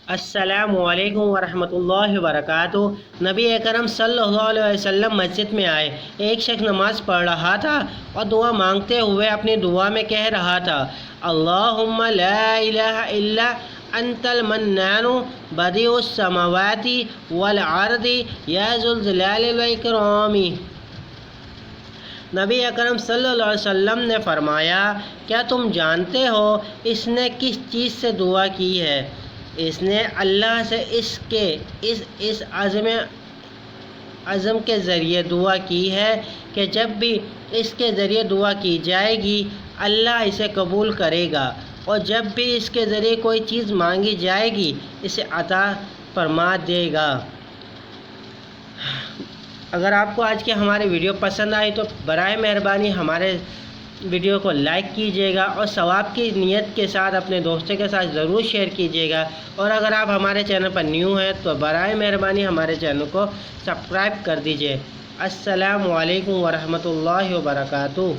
السلام علیکم ورحمۃ اللہ وبرکاتہ۔ نبی اکرم صلی اللہ علیہ وسلم مسجد میں آئے۔ ایک شخص نماز پڑھ رہا تھا اور دعا مانگتے ہوئے اپنی دعا میں کہہ رہا تھا، اللہم لا الہ الا انت المنان بدیع السماوات والارض یا ذو الجلال والاکرام۔ نبی اکرم صلی اللہ علیہ وسلم نے فرمایا، کیا تم جانتے ہو اس نے کس چیز سے دعا کی ہے؟ اس نے اللہ سے اس عزم کے ذریعے دعا کی ہے کہ جب بھی اس کے ذریعے دعا کی جائے گی اللہ اسے قبول کرے گا، اور جب بھی اس کے ذریعے کوئی چیز مانگی جائے گی اسے عطا فرما دے گا۔ اگر آپ کو آج کی ہماری ویڈیو پسند آئی تو برائے مہربانی ہمارے ویڈیو کو لائک کیجیے گا اور ثواب کی نیت کے ساتھ اپنے دوستوں کے ساتھ ضرور شیئر کیجیے گا، اور اگر آپ ہمارے چینل پر نیو ہیں تو برائے مہربانی ہمارے چینل کو سبسکرائب کر دیجیے۔ السلام علیکم ورحمۃ اللہ وبرکاتہ۔